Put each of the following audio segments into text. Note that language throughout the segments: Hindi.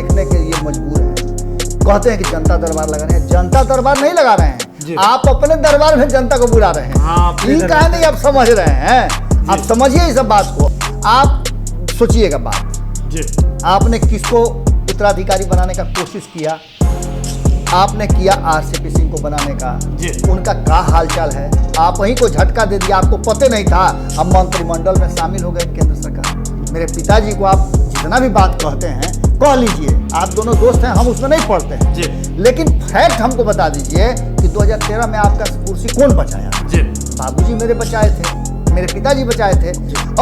देखने के लिए मजबूर हैं। कहते हैं कि जनता दरबार लगा रहे हैं, जनता दरबार नहीं लगा रहे हैं, आप अपने दरबार में जनता को बुला रहे हैं। ये कहानी आप समझ रहे हैं, आप समझिए इस बात को। आप सोचिएगा बात, आपने किसको उत्तराधिकारी बनाने का कोशिश किया? आपने किया आरसीपी सिंह को बनाने का। उनका क्या हालचाल है? आप वहीं को झटका दे दिया, आपको पता नहीं था। अब मंत्रिमंडल में शामिल हो गए केंद्र सरकार। मेरे पिताजी को आप जितना भी बात कहते हैं कह लीजिए, आप दोनों दोस्त हैं, हम उसमें नहीं पढ़ते हैं, लेकिन फैक्ट हमको बता दीजिए कि 2013 में आपका कुर्सी कौन बचाया? बाबूजी मेरे बचाए थे, मेरे पिताजी बचाए थे।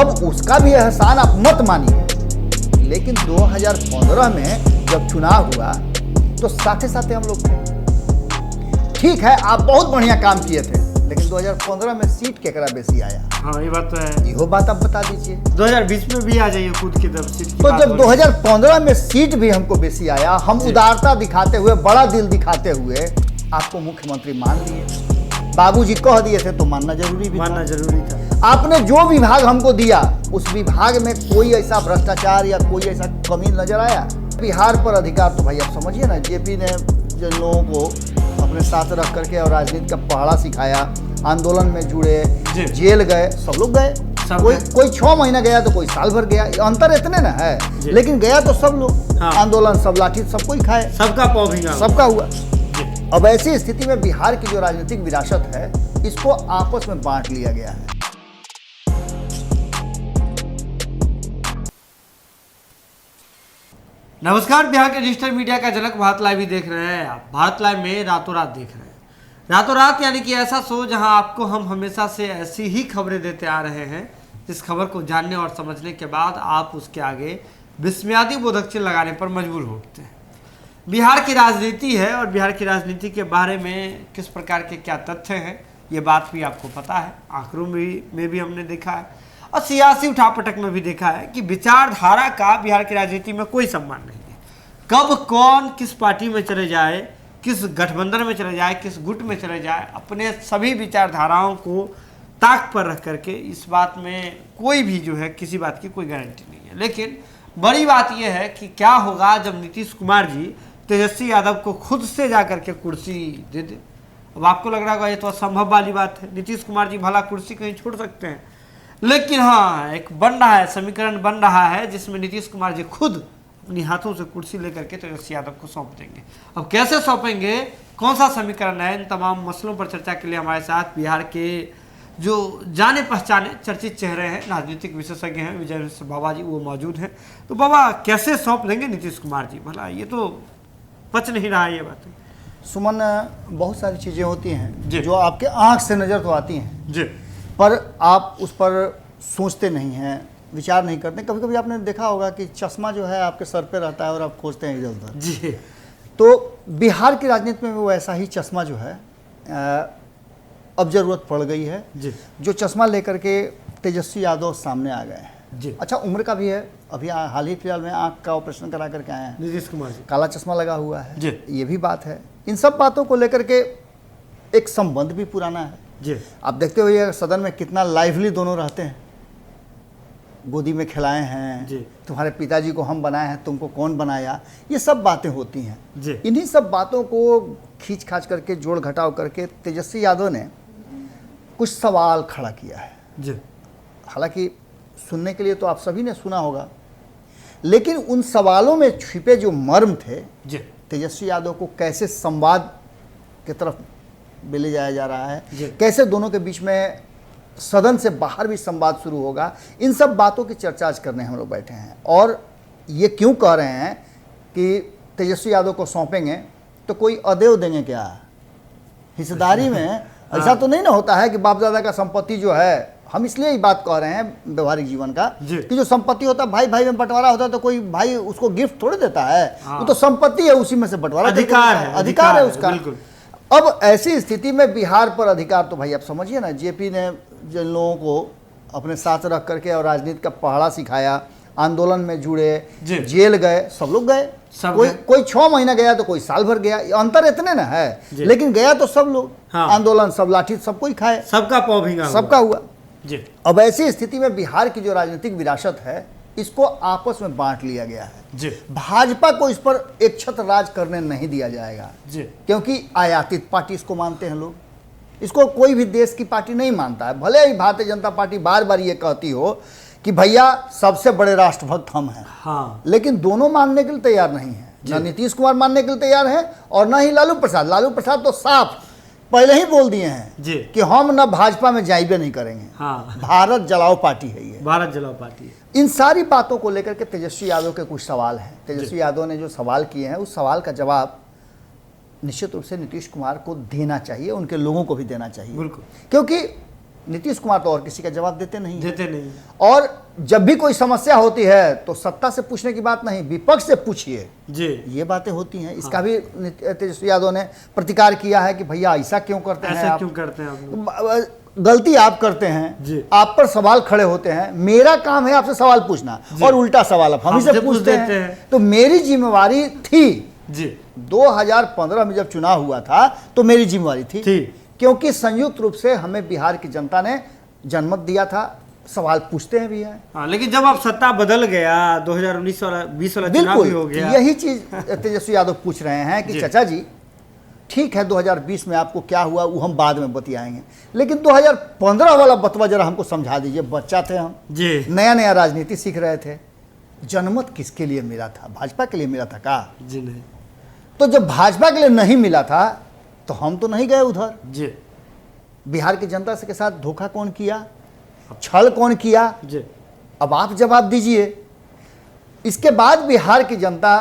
अब उसका भी एहसान आप मत मानिए, लेकिन 2015 में जब चुनाव हुआ तो साथे साथे हम लोग थे। ठीक है, आप बहुत बढ़िया काम किए थे, लेकिन 2015 में सीट केकरा बेसी आया? हाँ, ये बात तो है। यो बात आप बता दीजिए। 2020 में भी आ जाइए खुद की तरफ सीट की तो जब 2015 में सीट भी हमको बेसी आया, हम उदारता दिखाते हुए, बड़ा दिल दिखाते हुए आपको मुख्यमंत्री मान लिए। बाबूजी कह दिए थे तो मानना जरूरी था। आपने जो विभाग हमको दिया, उस विभाग में कोई ऐसा भ्रष्टाचार या कोई ऐसा कमी नजर आया? बिहार पर अधिकार तो भाई आप समझिए ना, जेपी ने जिन लोगों को अपने साथ रख करके और राजनीति का पहाड़ा सिखाया, आंदोलन में जुड़े, जेल गए, सब लोग गए। कोई 6 महीना गया तो कोई साल भर गया, अंतर इतने ना है, लेकिन गया तो सब लोग। आंदोलन, सब लाठी, सब कोई खाए, सबका पौभिंगा, सबका हुआ। अब ऐसी स्थिति में बिहार की जो राजनीतिक विरासत है, इसको आपस में बांट लिया गया है। नमस्कार, बिहार के डिजिटल मीडिया का जनक भारत लाइव ही देख रहे हैं आप। भारत लाइव में रातों रात देख रहे हैं। रातों रात यानी कि ऐसा शो जहां आपको हम हमेशा से ऐसी ही खबरें देते आ रहे हैं, जिस खबर को जानने और समझने के बाद आप उसके आगे विस्मयादी बोधक चिन्ह लगाने पर मजबूर होते हैं। बिहार की राजनीति है और बिहार की राजनीति के बारे में किस प्रकार के क्या तथ्य हैं, ये बात भी आपको पता है। आंकड़ों में भी हमने देखा है और सियासी उठापटक में भी देखा है कि विचारधारा का बिहार की राजनीति में कोई सम्मान नहीं है। कब कौन किस पार्टी में चले जाए, किस गठबंधन में चले जाए, किस गुट में चले जाए, अपने सभी विचारधाराओं को ताक पर रख करके इस बात में कोई भी जो है किसी बात की कोई गारंटी नहीं है। लेकिन बड़ी बात यह है कि क्या होगा जब नीतीश कुमार जी तेजस्वी यादव को खुद से जा करके कुर्सी दे दे। अब आपको लग रहा होगा ये तो असंभव वाली बात है, नीतीश कुमार जी भला कुर्सी कहीं छोड़ सकते हैं, लेकिन हाँ, एक बन रहा है, समीकरण बन रहा है जिसमें नीतीश कुमार जी खुद अपनी हाथों से कुर्सी लेकर के तेजस्वी यादव को सौंप देंगे। अब कैसे सौंपेंगे, कौन सा समीकरण है, इन तमाम मसलों पर चर्चा के लिए हमारे साथ बिहार के जो जाने पहचाने चर्चित चेहरे हैं, राजनीतिक विशेषज्ञ हैं, विजय मिश्र बाबा जी, वो मौजूद हैं। तो बाबा, कैसे सौंप देंगे नीतीश कुमार जी? भला ये तो पच नहीं रहा है ये बात। सुमन, बहुत सारी चीज़ें होती हैं जो आपके आँख से नज़र तो आती हैं जी, पर आप उस पर सोचते नहीं हैं, विचार नहीं करते। कभी कभी आपने देखा होगा कि चश्मा जो है आपके सर पे रहता है और आप खोजते हैं इधर उधर जी। तो बिहार की राजनीति में वो ऐसा ही चश्मा जो है अब ज़रूरत पड़ गई है जी। जो चश्मा लेकर के तेजस्वी यादव सामने आ गए हैं जी। अच्छा, उम्र का भी है, अभी हाल ही फिलहाल में आँख का ऑपरेशन करा करके आए हैं नीतीश कुमार जी, काला चश्मा लगा हुआ है जी। ये भी बात है। इन सब बातों को लेकर के एक संबंध भी पुराना है जी। आप देखते हुए सदन में कितना लाइवली दोनों रहते हैं, गोदी में खिलाए हैं जी। तुम्हारे पिताजी को हम बनाए हैं, तुमको कौन बनाया, ये सब बातें होती हैं जी। इन्हीं सब बातों को खींच खाच करके जोड़ घटाव करके तेजस्वी यादव ने कुछ सवाल खड़ा किया है जी। हालांकि सुनने के लिए तो आप सभी ने सुना होगा, लेकिन उन सवालों में छिपे जो मर्म थे जी। तेजस्वी यादव को कैसे संवाद की तरफ ले जाया जा रहा है, जी। कैसे दोनों के बीच में सदन से बाहर भी संवाद शुरू होगा, इन सब बातों की चर्चा आज करने हम लोग बैठे हैं। और ये क्यों कह रहे हैं कि तेजस्वी यादव को सौंपेंगे तो कोई अदेव देंगे क्या हिस्सेदारी में? ऐसा तो नहीं ना होता है कि बाप दादा का संपत्ति जो है, हम इसलिए ही बात कह रहे हैं व्यवहारिक जीवन का कि जो संपत्ति होता है भाई भाई में बंटवारा होता है तो कोई भाई उसको गिफ्ट थोड़ी देता है, वो तो संपत्ति है, उसी में से बंटवारा अधिकार है उसका। अब ऐसी स्थिति में बिहार पर अधिकार तो भाई आप समझिए ना, जेपी ने जिन लोगों को अपने साथ रख करके और राजनीति का पहाड़ा सिखाया, आंदोलन में जुड़े, जेल गए, सब लोग गए। कोई 6 महीना गया तो कोई साल भर गया, अंतर इतने ना है, लेकिन गया तो सब लोग। आंदोलन, सब लाठी, सब कोई खाए, सबका पौभिंगा, सबका हुआ जी। अब ऐसी स्थिति में बिहार की जो राजनीतिक विरासत है, इसको आपस में बांट लिया गया है जी भाजपा को इस पर एक छत्र राज करने नहीं दिया जाएगा जी क्योंकि आयातित पार्टी इसको मानते हैं लोग। इसको कोई भी देश की पार्टी नहीं मानता है। भले ही भारतीय जनता पार्टी बार बार ये कहती हो कि भैया सबसे बड़े राष्ट्रभक्त हम हैं, हाँ लेकिन दोनों मानने के लिए तैयार नहीं है। न नीतीश कुमार मानने के लिए तैयार है और न ही लालू प्रसाद। लालू प्रसाद तो साफ पहले ही बोल दिए हैं जी कि हम न भाजपा में जाइबे नहीं करेंगे। हाँ भारत जलाओ पार्टी है ये। भारत जलाओ पार्टी है। इन सारी बातों को लेकर के तेजस्वी यादव के कुछ सवाल हैं। तेजस्वी यादव ने जो सवाल किए हैं उस सवाल का जवाब निश्चित रूप से नीतीश कुमार को देना चाहिए, उनके लोगों को भी देना चाहिए, बिल्कुल, क्योंकि नीतीश कुमार तो और किसी का जवाब देते नहीं हैं। और जब भी कोई समस्या होती है तो सत्ता से पूछने की बात नहीं, विपक्ष से पूछिए जी, ये बातें होती हैं। इसका भी तेजस्वी यादव ने प्रतिकार किया है कि भैया ऐसा क्यों करते हैं, ऐसा क्यों करते हैं आप? गलती आप करते हैं जी। आप पर सवाल खड़े होते हैं, मेरा काम है आपसे सवाल पूछना और उल्टा सवाल आप हम से पूछते हैं। तो मेरी जिम्मेवारी थी जी 2015 में जब चुनाव हुआ था तो मेरी जिम्मेवारी थी क्योंकि संयुक्त रूप से हमें बिहार की जनता ने जनमत दिया था। सवाल पूछते हैं भी हैं। हाँ, लेकिन जब आप सत्ता बदल गया 2019 वाला 20 वाला चुनाव भी हो गया, यही चीज तेजस्वी यादव पूछ रहे हैं कि चाचा जी ठीक है 2020 में आपको क्या हुआ वो हम बाद में बतियाएंगे, लेकिन 2015 वाला बतवा जरा हमको समझा दीजिए। बच्चा थे हम जी, नया नया राजनीति सीख रहे थे। जनमत किसके लिए मिला था? भाजपा के लिए मिला था का? जी नहीं। तो जब भाजपा के लिए नहीं मिला था तो हम तो नहीं गए उधर। जी बिहार की जनता के साथ धोखा कौन किया, छल कौन किया? जी अब आप जवाब दीजिए। इसके बाद बिहार की जनता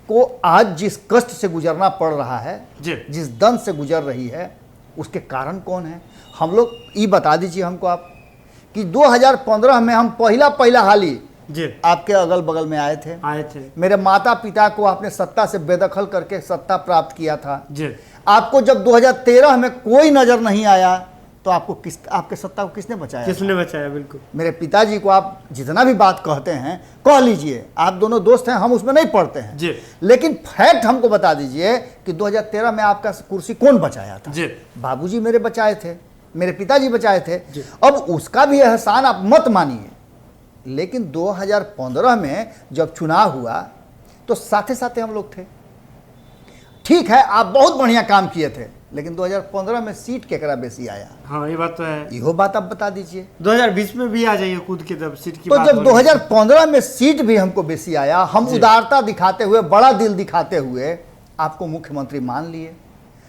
को आज जिस कष्ट से गुजरना पड़ रहा है, जिस दंड से गुजर रही है, उसके कारण कौन है? हम लोग ये बता दीजिए हमको आप कि 2015 में हम पहला हाली जी आपके अगल बगल में आए थे। मेरे माता पिता को आपने सत्ता से बेदखल करके सत्ता प्राप्त किया था जी। आपको जब 2013 में कोई नजर नहीं आया तो आपको आपके सत्ता को किसने बचाया? किसने बचाया? बिल्कुल। मेरे पिताजी को आप जितना भी बात कहते हैं कह लीजिए, आप दोनों दोस्त हैं, हम उसमें नहीं पढ़ते हैं जी। लेकिन फैक्ट हमको बता दीजिए कि 2013 में आपका कुर्सी कौन बचाया था? जी। बाबूजी मेरे बचाए थे, मेरे पिताजी बचाए थे। अब उसका भी एहसान आप मत मानिए, लेकिन 2015 में जब चुनाव हुआ तो साथे साथे हम लोग थे। ठीक है आप बहुत बढ़िया काम किए थे, लेकिन 2015 में सीट केकरा बेसी आया? हाँ ये बात तो है। इहो बात आप बता दीजिए। 2020 में भी आ जाइए कूद के जब सीट की तो बात जब 2015 में सीट भी हमको बेसी आया, हम उदारता दिखाते हुए, बड़ा दिल दिखाते हुए आपको मुख्यमंत्री मान लिए।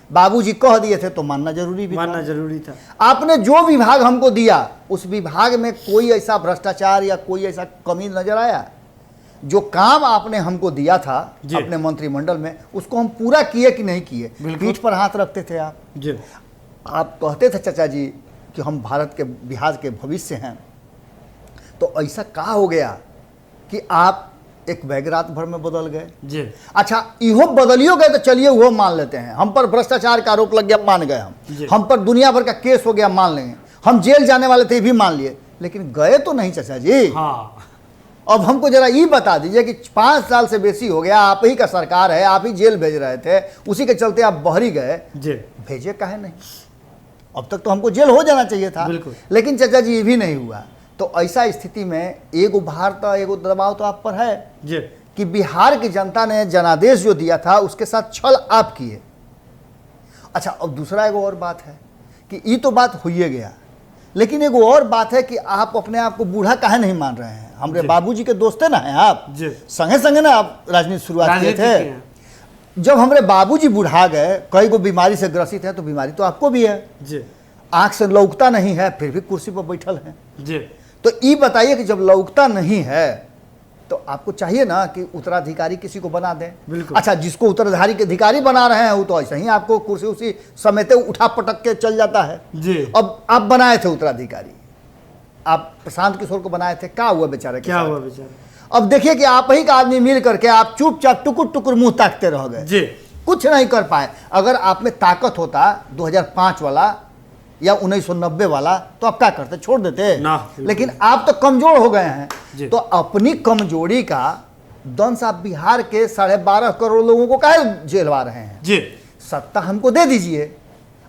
बाबूजी कह दिए थे तो मानना जरूरी था। आपने जो विभाग हमको दिया उस विभाग में कोई ऐसा भ्रष्टाचार या कोई ऐसा कमी नजर आया? जो काम आपने हमको दिया था अपने मंत्रिमंडल में उसको हम पूरा किए कि नहीं किए? पीठ पर हाथ रखते थे आप जी। आप कहते थे चाचा जी कि हम भारत के बिहार के भविष्य हैं। तो ऐसा कहा हो गया कि आप एक बैग रात भर में बदल गए जी। अच्छा इहो बदलियो गए तो चलिए वो मान लेते हैं। हम पर भ्रष्टाचार का आरोप लग गया, मान गए हम पर दुनिया भर का केस हो गया, मान लेंगे। हम जेल जाने वाले थे भी मान लिए, लेकिन गए तो नहीं चाचा जी। हाँ। अब हमको जरा ये बता दीजिए कि 5 साल से बेसी हो गया, आप ही का सरकार है, आप ही जेल भेज रहे थे, उसी के चलते आप बहरी गए, भेजे काहे नहीं? अब तक तो हमको जेल हो जाना चाहिए था, लेकिन चाचा जी ये भी नहीं हुआ। तो ऐसा स्थिति में एगो भार तो एगो दबाव तो आप पर है कि बिहार की जनता ने जनादेश जो दिया था उसके साथ छल आप किए। अच्छा अब दूसरा एगो और बात है कि ये तो बात हुई गया, लेकिन एगो और बात है कि आप अपने आप को बूढ़ा काहे नहीं मान रहे हैं? हमारे बाबूजी के दोस्त ना हैं आप, संगे संगे ना आप राजनीति शुरुआत किए थे। जब हमारे बाबूजी बुढ़ा गए, कई गो बीमारी से ग्रसित है, तो बीमारी तो आपको भी है, आंख से लौकता नहीं है, फिर भी कुर्सी पर बैठल है। तो ये बताइए कि जब लौकता नहीं है तो आपको चाहिए ना कि उत्तराधिकारी किसी को बना दें। अच्छा जिसको उत्तराधिकारी के अधिकारी बना रहे हैं वो तो ऐसे ही आपको कुर्सी उसी समेते उठा पटक के चल जाता है जी। अब आप बनाए थे उत्तराधिकारी, आप प्रशांत किशोर को बनाए थे, क्या हुआ बेचारे? क्या हुआ बेचारे? अब देखिए कि आप ही का आदमी मिल करके आप चुपचाप टुकुर टुकुर मुंह ताकते रह गए, कुछ नहीं कर पाए। अगर आप में ताकत होता 2005 वाला या 1990 वाला तो आप क्या करते? छोड़ देते ना। लेकिन आप तो कमजोर हो गए हैं, तो अपनी कमजोरी का दंश आप बिहार के 12.5 करोड़ लोगों को काहे झेलवा रहे हैं जी? सत्ता हमको दे दीजिए।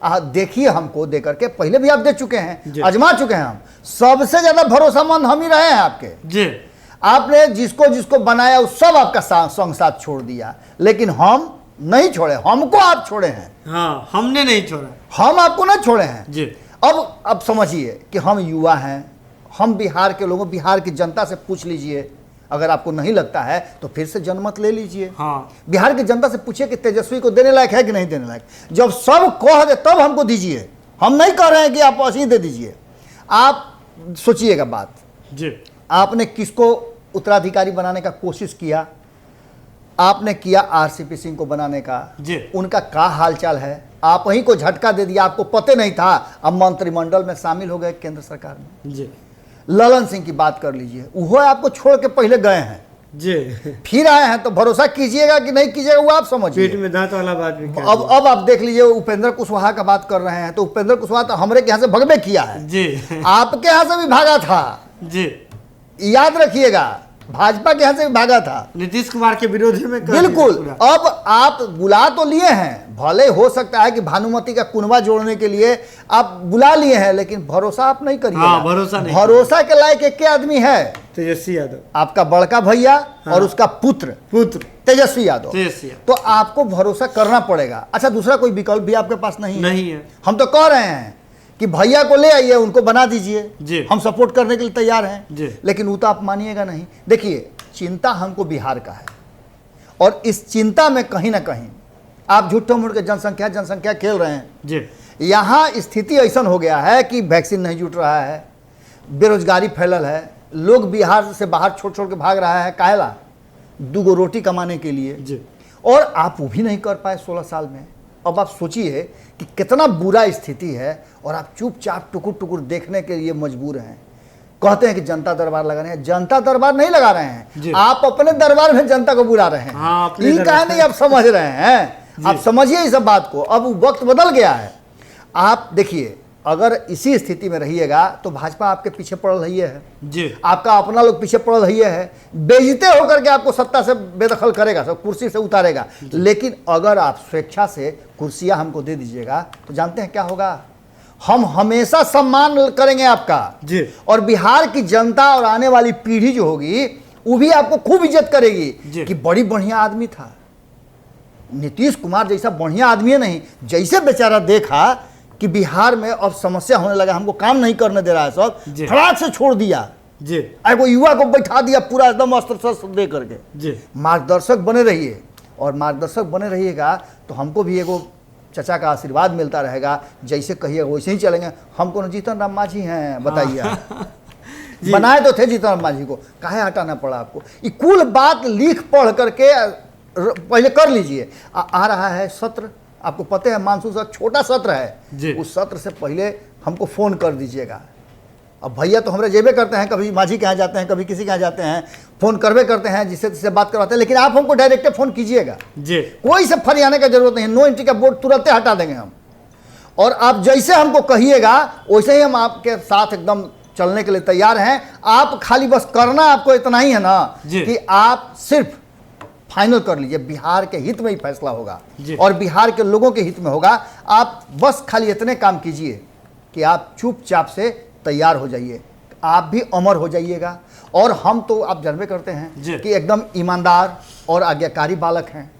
देखिए हमको दे करके पहले भी आप दे चुके हैं, आजमा चुके हैं हम, सबसे ज्यादा भरोसामंद हम ही रहे हैं आपके जी। आपने जिसको जिसको बनाया वो सब आपका संग साथ छोड़ दिया, लेकिन हम नहीं छोड़े, हमको आप छोड़े हैं। हाँ, हमने नहीं छोड़ा, हम आपको ना छोड़े हैं जी। अब समझिए कि हम युवा हैं, हम बिहार के लोगों, बिहार की जनता से पूछ लीजिए, अगर आपको नहीं लगता है तो फिर से जनमत ले लीजिए। हाँ, बिहार की जनता से पूछिए कि तेजस्वी को देने लायक है कि नहीं देने लायक। जब सब कह दे तब हमको दीजिए, हम नहीं कह रहे हैं कि आप ऐसे ही दे दीजिए। आप सोचिएगा बात, जी। आपने किसको उत्तराधिकारी बनाने का कोशिश किया? आपने किया आरसीपी सिंह को बनाने का, जी। उनका क्या हालचाल है? आप ही को झटका दे दिया, आपको पता नहीं था, अब मंत्रिमंडल में शामिल हो गए केंद्र सरकार में। जी। ललन सिंह की बात कर लीजिए, वो आपको छोड़ के पहले गए हैं, जी। फिर आए हैं, तो भरोसा कीजिएगा कि नहीं कीजिएगा वो आप समझिए। पेट में दांत वाला बात भी क्या अब आप देख लीजिए, उपेंद्र कुशवाहा का बात कर रहे हैं, तो उपेंद्र कुशवाहा तो हमरे के यहाँ से भगवे किया है, जी। आपके यहाँ से भी भागा था, जी। याद रखिएगा, भाजपा के यहाँ से भी भागा था, नीतीश कुमार के विरोध में कर दिया बिल्कुल। पूरा। अब आप बुला तो लिए हैं, भले हो सकता है कि भानुमति का कुनबा जोड़ने के लिए आप बुला लिए हैं, लेकिन भरोसा आप नहीं करिए। हाँ, भरोसा नहीं। भरोसा के लायक एक आदमी है, तेजस्वी यादव, आपका बड़का भैया हाँ। और उसका पुत्र तेजस्वी यादव। तो आपको भरोसा करना पड़ेगा। अच्छा, दूसरा कोई विकल्प भी आपके पास नहीं है। हम तो कह रहे हैं कि भैया को ले आइए, उनको बना दीजिए, जी। हम सपोर्ट करने के लिए तैयार हैं, जी। लेकिन वो तो आप मानिएगा नहीं। देखिए, चिंता हमको बिहार का है, और इस चिंता में कहीं ना कहीं आप झूठो मूठ के जनसंख्या खेल रहे हैं। जी। यहाँ स्थिति ऐसा हो गया है कि वैक्सीन नहीं जुट रहा है, बेरोजगारी फैलल है, लोग बिहार से बाहर छोड़ छोड़ के भाग रहा है, काहेला? 2 रोटी कमाने के लिए। जी। और आप वो भी नहीं कर पाए 16 साल में। अब आप सोचिए कि कितना बुरा स्थिति है, और आप चुपचाप टुकुर टुकुर देखने के लिए मजबूर हैं। कहते हैं कि जनता दरबार लगा रहे हैं, जनता दरबार नहीं लगा रहे हैं, आप अपने दरबार में जनता को बुला रहे हैं। हाँ, ये कहा नहीं आप समझ रहे हैं, आप समझिए इस बात को। अब वक्त बदल गया है। आप देखिए, अगर इसी स्थिति में रहिएगा तो भाजपा आपके पीछे पड़ रही है जी। आपका अपना लोग पीछे पड़ रही है, बेइज्जते होकर के आपको सत्ता से बेदखल करेगा, सब कुर्सी से उतारेगा। लेकिन अगर आप स्वेच्छा से कुर्सियां हमको दे दीजिएगा तो जानते हैं क्या होगा? हम हमेशा सम्मान करेंगे आपका जी। और बिहार की जनता और आने वाली पीढ़ी जो होगी वो भी आपको खूब इज्जत करेगी कि बड़ी बढ़िया आदमी था। नीतीश कुमार जैसा बढ़िया आदमी है नहीं, जैसे बेचारा देखा कि बिहार में अब समस्या होने लगा, हमको काम नहीं करने दे रहा है, सब फटाक से छोड़ दिया जी। एगो युवा को बैठा दिया पूरा एकदम अस्त्र शस्त्र दे करके जी। मार्गदर्शक बने रहिए, और मार्गदर्शक बने रहिएगा तो हमको भी एगो चचा का आशीर्वाद मिलता रहेगा, जैसे कहिए वैसे ही चलेंगे। हमको जीतन राम मांझी हैं, बताइए बनाए तो थे जीतन राम मांझी को, काहे हटाना पड़ा आपको? ये कुल बात लिख पढ़ करके पहले कर लीजिए। आ रहा है सत्र, आपको पता है मानसून सत्र छोटा सत्र है, उस सत्र से पहले हमको फोन कर दीजिएगा। अब भैया तो हमारे जेबे करते हैं, कभी माझी के यहाँ जाते हैं, कभी किसी के यहाँ जाते हैं, फोन करवे करते हैं, जिससे बात करवाते हैं, लेकिन आप हमको डायरेक्ट फोन कीजिएगा जी। कोई से फरियाने का जरूरत नहीं, नो एंट्री का बोर्ड तुरंत हटा देंगे हम। और आप जैसे हमको कहिएगा वैसे ही हम आपके साथ एकदम चलने के लिए तैयार हैं। आप खाली बस करना आपको इतना ही है ना कि आप सिर्फ फाइनल कर लीजिए, बिहार के हित में ही फैसला होगा और बिहार के लोगों के हित में होगा। आप बस खाली इतने काम कीजिए कि आप चुपचाप से तैयार हो जाइए, आप भी अमर हो जाइएगा। और हम तो आप जानबे करते हैं कि एकदम ईमानदार और आज्ञाकारी बालक हैं,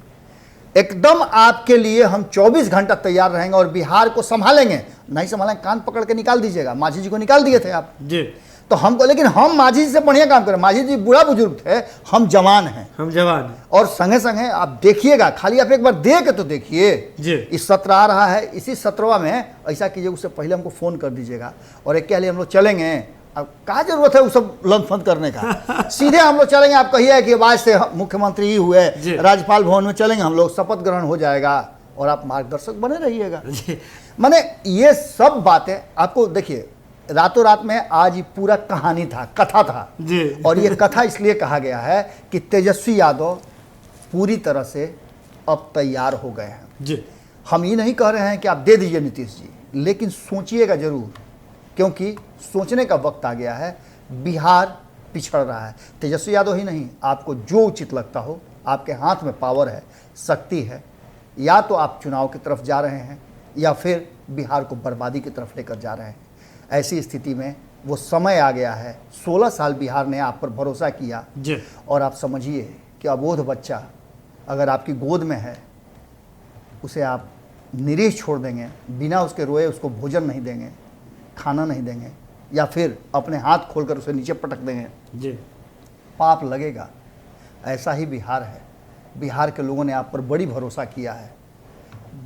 एकदम आपके लिए हम 24 घंटा तैयार रहेंगे और बिहार को संभालेंगे। नहीं संभालेंगे कान पकड़ के निकाल दीजिएगा, मांझी जी को निकाल दिए थे आप जी। तो हमको, लेकिन हम मांझी जी से बढ़िया काम करें। मांझी जी बूढ़ा बुजुर्ग थे, हम जवान हैं, हम जवान हैं। और संगे संगे आप देखिएगा, खाली आप एक बार देख के तो देखिए जी। इस सत्र आ रहा है, इसी सत्रवा में ऐसा कीजिए, उससे पहले हमको फोन कर दीजिएगा और एक के लिए हम लोग चलेंगे। अब क्या जरूरत है वो सब लंफन करने का, सीधे हम लोग चलेंगे। आप कहिए कि आज से मुख्यमंत्री ही हुए, राज्यपाल भवन में चलेंगे हम लोग, शपथ ग्रहण हो जाएगा और आप मार्गदर्शक बने रहिएगा। माने ये सब बातें आपको, देखिए रातों रात में आज ये पूरा कहानी था, कथा था जी। और ये कथा इसलिए कहा गया है कि तेजस्वी यादव पूरी तरह से अब तैयार हो गए हैं जी। हम ये नहीं कह रहे हैं कि आप दे दीजिए नीतीश जी, लेकिन सोचिएगा जरूर, क्योंकि सोचने का वक्त आ गया है। बिहार पिछड़ रहा है, तेजस्वी यादव ही नहीं, आपको जो उचित लगता हो, आपके हाथ में पावर है, शक्ति है, या तो आप चुनाव की तरफ जा रहे हैं या फिर बिहार को बर्बादी की तरफ लेकर जा रहे हैं। ऐसी स्थिति में वो समय आ गया है। 16 साल बिहार ने आप पर भरोसा किया जी। और आप समझिए कि अबोध बच्चा अगर आपकी गोद में है, उसे आप निरीह छोड़ देंगे, बिना उसके रोए उसको भोजन नहीं देंगे, खाना नहीं देंगे, या फिर अपने हाथ खोलकर उसे नीचे पटक देंगे, जी, पाप लगेगा। ऐसा ही बिहार है। बिहार के लोगों ने आप पर बड़ी भरोसा किया है,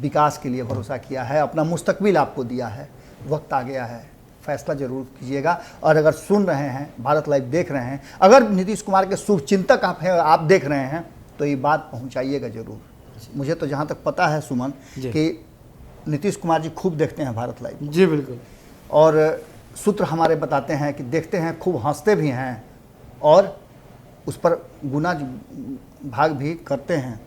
विकास के लिए भरोसा किया है, अपना मुस्तकबिल आपको दिया है। वक्त आ गया है, फैसला जरूर कीजिएगा। और अगर सुन रहे हैं, भारत लाइव देख रहे हैं, अगर नीतीश कुमार के शुभ चिंतक आप हैं, आप देख रहे हैं, तो ये बात पहुंचाइएगा जरूर। मुझे तो जहाँ तक पता है सुमन कि नीतीश कुमार जी खूब देखते हैं भारत लाइव। जी बिल्कुल। और सूत्र हमारे बताते हैं कि देखते हैं, खूब हंसते भी हैं और उस पर गुना भाग भी करते हैं।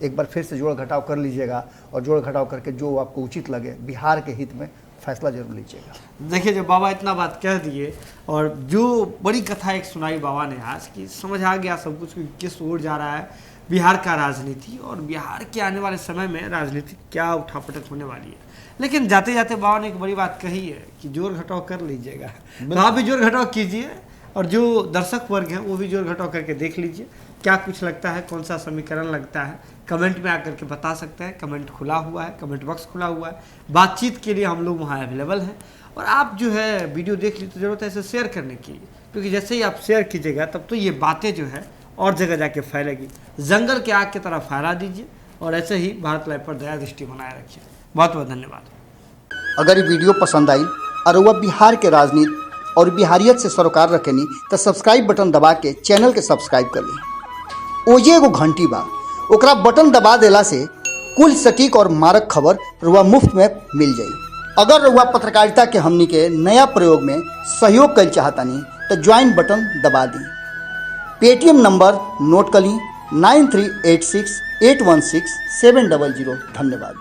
एक बार फिर से जोड़ घटाव कर लीजिएगा और जोड़ घटाव करके जो आपको उचित लगे बिहार के हित में फैसला जरूर लीजिएगा। देखिए, जब बाबा इतना बात कह दिए और जो बड़ी कथा एक सुनाई बाबा ने आज की, समझ आ गया सब कुछ कि किस ओर जा रहा है बिहार का राजनीति और बिहार के आने वाले समय में राजनीति क्या उठापटक होने वाली है। लेकिन जाते जाते बाबा ने एक बड़ी बात कही है कि जोड़ घटाव कर लीजिएगा। तो आप भी जोड़ घटाव कीजिए और जो दर्शक वर्ग हैं वो भी जोड़ घटाव करके देख लीजिए क्या कुछ लगता है, कौन सा समीकरण लगता है। कमेंट में आकर के बता सकते हैं, कमेंट खुला हुआ है, कमेंट बॉक्स खुला हुआ है, बातचीत के लिए हम लोग वहाँ अवेलेबल हैं। और आप जो है वीडियो देख ली तो जरूरत है इसे शेयर करने की, क्योंकि जैसे ही आप शेयर कीजिएगा तब तो ये बातें जो है और जगह जाके फैलेगी। जंगल के आग की तरह फैला दीजिए और ऐसे ही भारत लाइव पर दया दृष्टि बनाए रखिए। बहुत बहुत धन्यवाद। अगर ये वीडियो पसंद आई और वह बिहार के राजनीति और बिहारियत से सरोकार रखेनी तो सब्सक्राइब बटन दबा के चैनल के सब्सक्राइब कर ली। ओजे एगो घंटी बा, ओकरा बटन दबा देला से कुल सटीक और मारक खबर रुआ मुफ्त में मिल जाई। अगर रुआ पत्रकारिता के हमनी के नया प्रयोग में सहयोग कर चाहतानी तो ज्वाइन बटन दबा दी। पेटीएम नंबर नोट कर ली 9386816700। धन्यवाद।